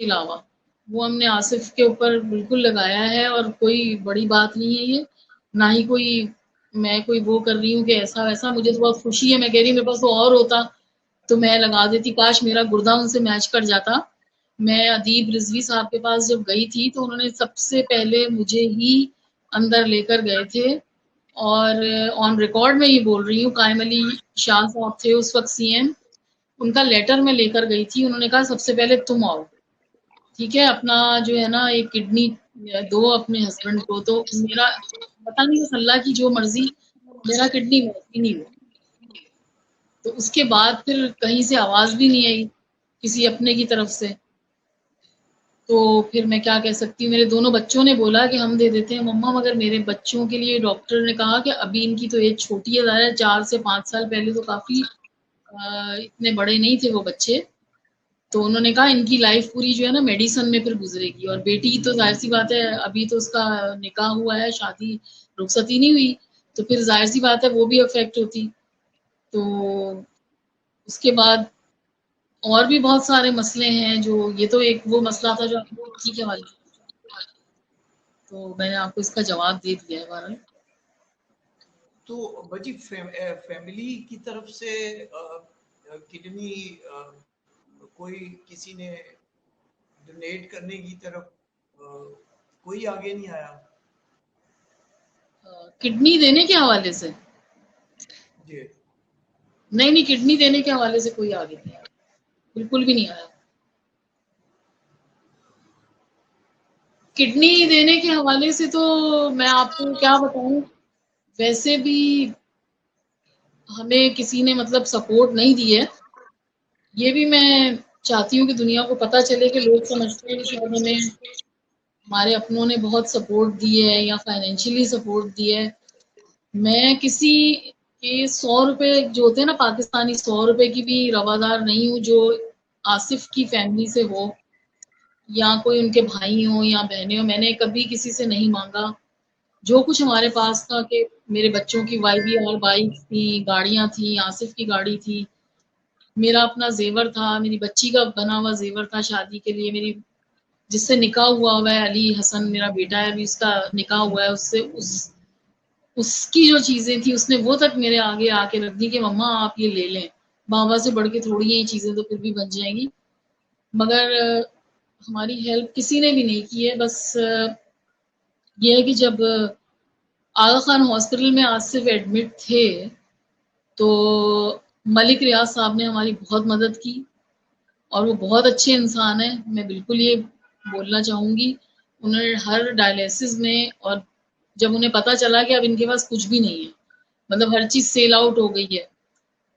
अलावा वो हमने आसिफ के ऊपर बिल्कुल लगाया है, और कोई बड़ी बात नहीं है ये, ना ही कोई मैं कोई वो कर रही हूँ कि ऐसा वैसा। मुझे तो बहुत खुशी है, मैं कह रही हूँ मेरे पास तो और होता तो मैं लगा देती, काश मेरा गुर्दा उनसे मैच कर जाता। मैं अदीब रिजवी साहब के पास जब गई थी तो उन्होंने सबसे पहले मुझे ही अंदर लेकर गए थे, और ऑन रिकॉर्ड में ये बोल रही हूँ, कायम अली शाह साहब थे उस वक्त सीएम, उनका लेटर मैं लेकर गई थी, उन्होंने कहा सबसे पहले तुम आओ, ठीक है, अपना जो है ना एक किडनी दो अपने हस्बैंड को। तो मेरा पता नहीं बस अल्लाह की जो मर्जी, मेरा किडनी ही नहीं हुआ। तो उसके बाद फिर कहीं से आवाज भी नहीं आई किसी अपने की तरफ से। तो फिर मैं क्या कह सकती हूँ, मेरे दोनों बच्चों ने बोला कि हम दे देते हैं मम्मा, मगर मेरे बच्चों के लिए डॉक्टर ने कहा कि अभी इनकी तो एज छोटी है, ज़्यादा 4 से 5 साल पहले तो काफी इतने बड़े नहीं थे वो बच्चे। तो उन्होंने कहा इनकी लाइफ पूरी जो है ना मेडिसन में फिर गुजरेगी, और बेटी तो जाहिर सी बात है अभी तो उसका निकाह हुआ है, शादी रुखसती नहीं हुई, तो फिर जाहिर सी बात है वो भी अफेक्ट होती। तो उसके बाद और भी बहुत सारे मसले हैं, जो ये तो एक वो मसला था जो आपने बच्ची के हवाले से, तो मैंने आपको इसका जवाब दे दिया है बहरहाल। तो बजी फैमिली की तरफ से किडनी कोई किसी ने डोनेट करने की तरफ कोई आगे नहीं आया? किडनी देने के हवाले से जी। नहीं, नहीं, किडनी देने के हवाले से कोई आगे नहीं आया, बिल्कुल भी नहीं आया। किडनी देने के हवाले से तो मैं आपको क्या बताऊं, वैसे भी हमें किसी ने मतलब सपोर्ट नहीं दी है। ये भी मैं चाहती हूँ कि दुनिया को पता चले कि लोग समझते हैं कि शायद हमें हमारे अपनों ने बहुत सपोर्ट दी है या फाइनेंशियली सपोर्ट दी है। मैं किसी के 100 रुपए जो होते हैं ना पाकिस्तानी, 100 रुपए की भी रवादार नहीं हूँ जो आसिफ की फैमिली से हो या कोई उनके भाई हो या बहनें हो। मैंने कभी किसी से नहीं मांगा। जो कुछ हमारे पास था कि मेरे बच्चों की YBR बाइक थी, गाड़ियां थी, आसिफ की गाड़ी थी, मेरा अपना जेवर था, मेरी बच्ची का बना हुआ जेवर था शादी के लिए, मेरी जिससे निकाह हुआ है अली हसन मेरा बेटा है, अभी उसका निकाह हुआ है, उससे उसकी जो चीजें थी उसने वो तक मेरे आगे आके रख दी कि मम्मा आप ये ले लें, बाबा से बढ़ के थोड़ी ये चीजें तो फिर भी बन जाएंगी। मगर हमारी हेल्प किसी ने भी नहीं की है। बस ये है कि जब आगा खान हॉस्पिटल में आसिफ एडमिट थे तो मलिक रियाज साहब ने हमारी बहुत मदद की, और वो बहुत अच्छे इंसान है, मैं बिल्कुल ये बोलना चाहूंगी। उन्होंने हर डायलिसिस में, और जब उन्हें पता चला कि अब इनके पास कुछ भी नहीं है, मतलब हर चीज सेल आउट हो गई है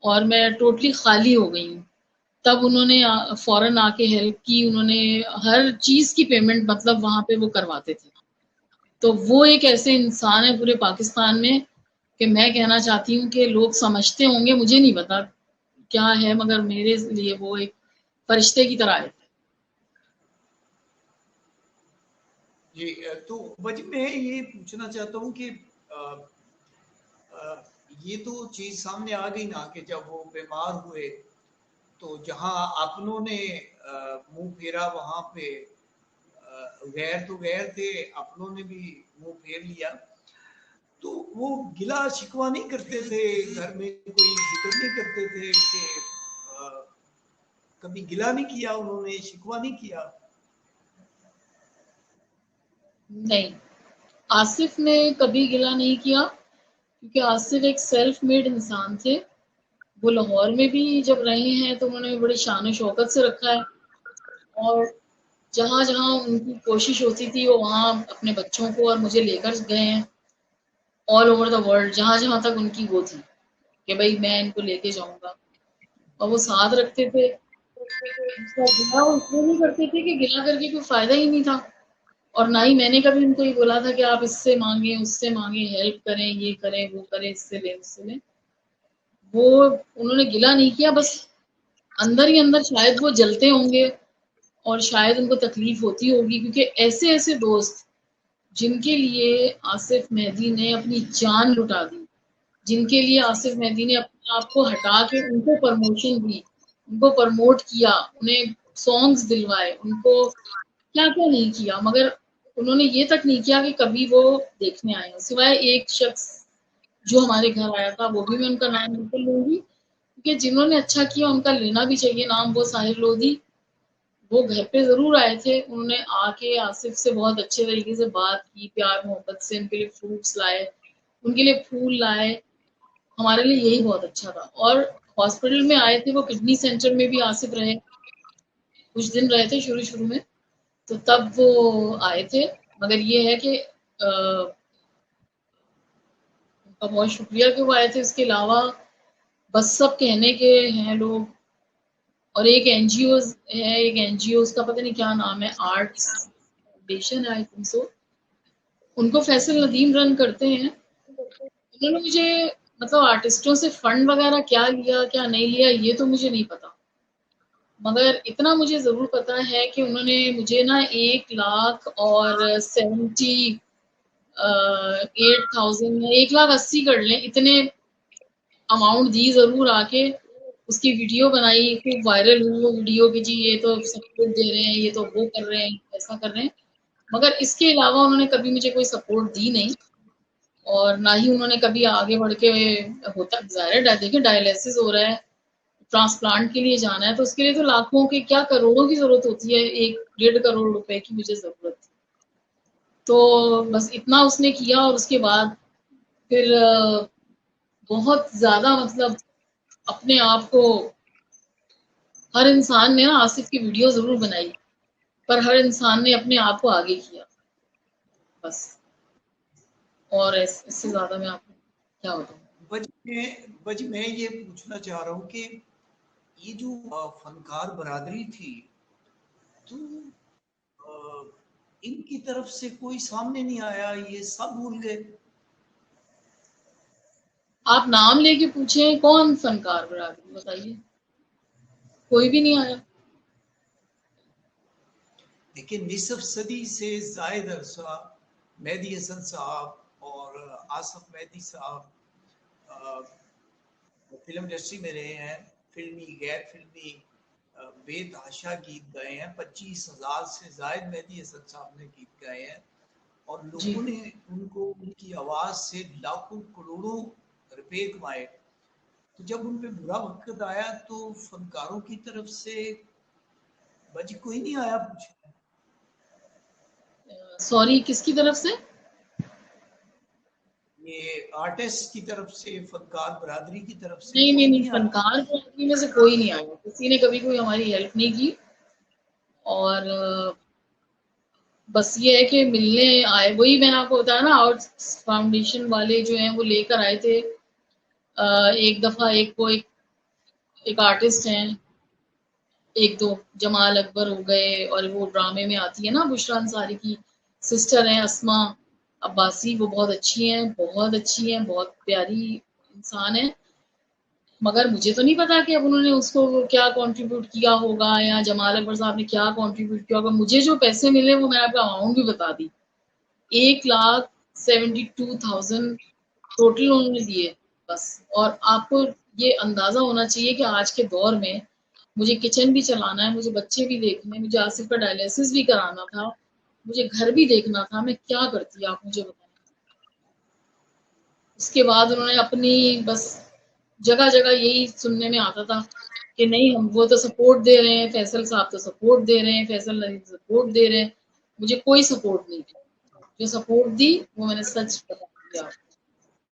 और मैं टोटली खाली हो गई हूँ, तब उन्होंने फौरन आके हेल्प की। उन्होंने हर चीज की पेमेंट मतलब वहां पे वो करवाते थे। तो वो एक ऐसे इंसान है पूरे पाकिस्तान में कि मैं कहना चाहती हूँ कि लोग समझते होंगे, मुझे नहीं पता क्या है, मगर मेरे लिए वो एक फरिश्ते की तरह है। जी तो बजी मैं ये पूछना चाहता हूँ कि ये तो चीज सामने आ गई ना कि जब वो बीमार हुए तो जहां अपनों ने मुंह फेरा वहां पे गैर तो गैर थे, अपनों ने भी मुंह फेर लिया। तो वो गिला शिकवा नहीं करते थे, घर में कोई जिक्र नहीं करते थे कि कभी गिला नहीं किया उन्होंने, शिकवा नहीं किया? नहीं, आसिफ ने कभी गिला नहीं किया, क्योंकि आसिफ एक सेल्फ मेड इंसान थे। वो लाहौर में भी जब रहे हैं तो उन्होंने बड़ी शान शौकत से रखा है, और जहां जहां उनकी कोशिश होती थी वो वहां अपने बच्चों को और मुझे लेकर गए हैं, ऑल ओवर द वर्ल्ड, जहां जहां तक उनकी वो थी कि भाई मैं इनको लेके जाऊंगा, और वो साथ रखते थे। उसका गिला वो इसलिए नहीं करते थे कि गिला करके कोई फायदा ही नहीं था, और ना ही मैंने कभी उनको ये बोला था कि आप इससे मांगे उससे मांगे, हेल्प करें, ये करें वो करें, इससे लें उससे लें। वो उन्होंने गिला नहीं किया, बस अंदर ही अंदर शायद वो जलते होंगे और शायद उनको तकलीफ होती होगी, क्योंकि ऐसे ऐसे दोस्त जिनके लिए आसिफ मेहदी ने अपनी जान लुटा दी, जिनके लिए आसिफ मेहदी ने अपने आप को हटा के उनको प्रमोशन दी, उनको प्रमोट किया, उन्हें सॉन्ग्स दिलवाए, उनको क्या क्या नहीं किया, मगर उन्होंने ये तक नहीं किया कि कभी वो देखने आए। सिवाय एक शख्स जो हमारे घर आया था, वो भी मैं उनका नाम बिल्कुल लूंगी, क्योंकि जिन्होंने अच्छा किया उनका लेना भी चाहिए नाम, वो साहिर लोधी। वो घर पे जरूर आए थे, उन्होंने आके आसिफ से बहुत अच्छे तरीके से बात की, प्यार मोहब्बत से उनके लिए फ्रूट्स लाए, उनके लिए फूल लाए। हमारे लिए यही बहुत अच्छा था। और हॉस्पिटल में आए थे वो, किडनी सेंटर में भी आसिफ रहे, कुछ दिन रहे थे शुरू शुरू में, तो तब वो आए थे। मगर ये है कि उनका बहुत शुक्रिया कि वो आए थे। उसके अलावा बस सब कहने के हैं लोग। और एक एनजीओ है, एक एनजीओ का पता नहीं क्या नाम है, आर्ट्स फाउंडेशन है आई थिंक सो, उनको फैसल नदीम रन करते हैं। उन्होंने मुझे मतलब आर्टिस्टों से फंड वगैरह क्या लिया क्या नहीं लिया ये तो मुझे नहीं पता, मगर इतना मुझे जरूर पता है कि उन्होंने मुझे ना 1 लाख और 78,000 1,80,000 कर लें इतने अमाउंट दी जरूर आके। उसकी वीडियो बनाई, खूब वायरल हुई वो वीडियो कि जी ये तो सपोर्ट दे रहे हैं, ये तो वो कर रहे हैं, ऐसा कर रहे हैं। मगर इसके अलावा उन्होंने कभी मुझे कोई सपोर्ट दी नहीं, और ना ही उन्होंने कभी आगे बढ़ के, होता जाहिर है देखिए डायलिसिस हो रहा है, ट्रांसप्लांट के लिए जाना है, तो उसके लिए तो लाखों की क्या करोड़ों की जरूरत होती है, 1 डेढ़ करोड़ रुपए की मुझे जरूरत थी। तो बस इतना उसने किया, और उसके बाद फिर बहुत ज्यादा मतलब अपने आप को, हर इंसान ने ना आसिफ की वीडियो जरूर बनाई, पर हर इंसान ने अपने आप को आगे किया बस। और इससे ज्यादा मैं आपको क्या बताऊं। मैं ये पूछना चाह रहा हूँ कि ये जो फनकार बरादरी थी, तो इनकी तरफ से कोई सामने नहीं आया, ये सब भूल गए? आप नाम लेके पूछे कौन फनकार बरादरी, बताइए, कोई भी नहीं आया। देखिए, निसफ सदी से जायद अरसा मेहदी हसन साहब और आसफ मेहदी साहब फिल्म इंडस्ट्री में रहे हैं। फिल्मी गैर फिल्मी बेतहाशा गीत गाए हैं, 25,000 से जायद मेहदी हसन साहब ने गीत गाए हैं, और जी, लोगों ने उनको उनकी आवाज से लाखों करोड़ों रुपए कमाए। तो जब उन पे बुरा वक्त आया तो फनकारों की तरफ से बज कोई नहीं आया पूछने। सॉरी किसकी तरफ से? ये आर्टिस्ट की तरफ से, फनकार बरादरी की तरफ से नहीं नहीं कोई नहीं, नहीं आया। फनकार बरादरी में से कोई नहीं आया, किसी ने कभी कोई हमारी हेल्प नहीं की। और बस ये है कि मिलने आए, वही मैंने आपको बताया ना, आउट फाउंडेशन वाले जो हैं वो लेकर आए थे। एक दफा एक आर्टिस्ट हैं, एक दो, जमाल अकबर हो गए, और वो ड्रामे में आती है ना बुशरा अंसारी की सिस्टर हैं, अस्मा अब्बासी, वो बहुत अच्छी हैं, बहुत अच्छी हैं, बहुत प्यारी इंसान है। मगर मुझे तो नहीं पता कि अब उन्होंने उसको क्या कंट्रीब्यूट किया होगा, या जमाल अकबर साहब ने क्या कंट्रीब्यूट किया होगा। मुझे जो पैसे मिले वो मैंने आपको अमाउंट भी बता दी, 1,72,000 टोटल उन्होंने दिए बस। और आपको ये अंदाजा होना चाहिए कि आज के दौर में मुझे किचन भी चलाना है, मुझे बच्चे भी देखने, मुझे आसिफ का डायलिसिस भी कराना था, मुझे घर भी देखना था, मैं क्या करती आप मुझे बताएं। उसके बाद उन्होंने अपनी बस, जगह जगह यही सुनने में आता था कि नहीं हम, वो तो सपोर्ट दे रहे हैं, फैसल साहब तो सपोर्ट दे रहे हैं, फैसल नदीम सपोर्ट दे रहे हैं। मुझे कोई सपोर्ट नहीं थी, जो सपोर्ट दी वो मैंने सच बता दिया।